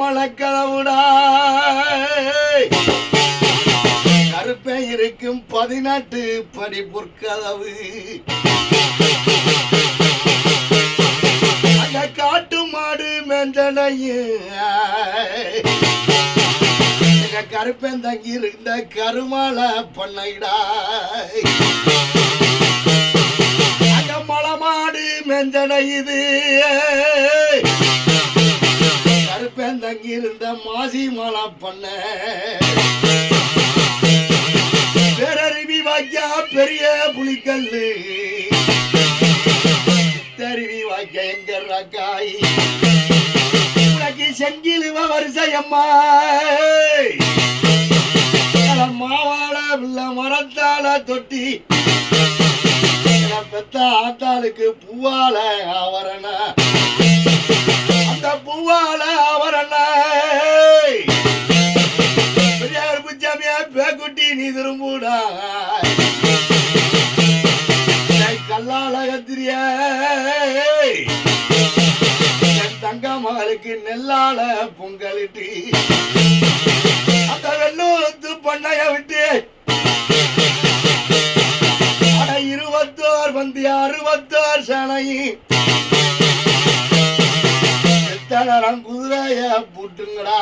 மலக்கதவுடா கருப்பை இருக்கும் 18 படி பொற்கதவு அங்க காட்டு மாடு மெஞ்சனையும் கருப்பன் தங்கி இருந்த கருமால பண்ணைடா அங்க மலமாடு மெஞ்சனை இது கருப்பன் தங்கி இருந்த மாசி மலை பண்ண பேரருவி வாக்கியா பெரிய புலிக்கல்லு தருவி வாக்கிய எங்க ரக்காய் உனக்கு செங்கிலுவ வரிசையம்மா மாவாழ வில்ல மரத்தால தொட்டி பெத்த ஆத்தாளுக்கு பூவால ஆவரண அந்த பூவால ஆவரண பெரியார் புச்சாமியா பேக்குட்டி நீ திரும்பூடா கல்லால கத்திரிய என் தங்க மகளுக்கு நெல்லால பொங்கலிட்டு அந்த வெள்ளூத்து பண்ணைய விட்டு அட 21 வந்து 66 சனையும் எத்தனை குதிரைய புட்டுங்கடா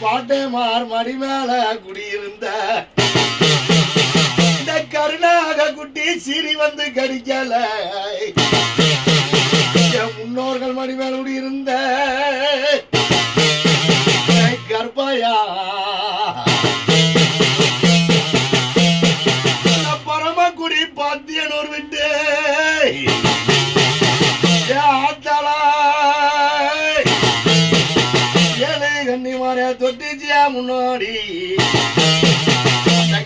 பாட்டை மடி மேல குடியிருந்த இந்த கருணாக குட்டி சிரி வந்து கடிக்கல முன்னோர்கள் மடி மேல குடியிருந்த கர்ப்பையா பரமக்குடி பாத்தியனூர் விட்டு ஆத்தாளா ஏழு கன்னிமார தொட்டிச்சியா முன்னாடி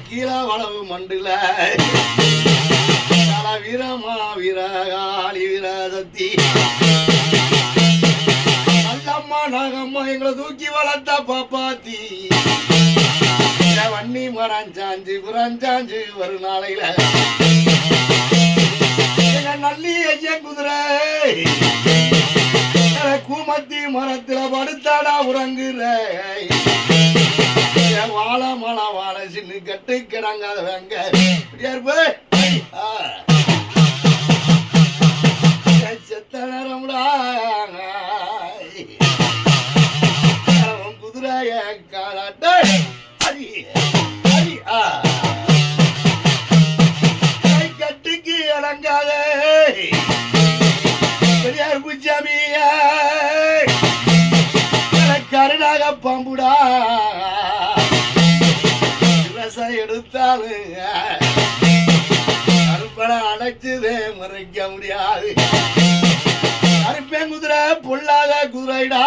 கீழே வளவு மண்டுல வீரமா வீரகாளி வீரசக்தி நல்லம்மா நாகம்மா எங்களை தூக்கி வளர்த்தா பாப்பாத்தி வன்னி மரஞ்சாஞ்சு புறஞ்சாஞ்சு ஒரு நாளையில நல்லி ஐயன் குதிரை கூமத்தி மரத்துல படுத்தாடா உறங்குற வாழ மழை வாழை சின்ன கட்டு கிடங்காத வேங்க செத்த நேரம்டா குதிரைய காலாட்ட கட்டுக்கு இறங்காத பெரியார் புச்சாமிய கருணாக பாம்புடா எடுத்தாலும் கருப்பனை அடைச்சதே மறைக்க முடியாது கருப்பேன் குதிரை பொல்லாத குதிரைடா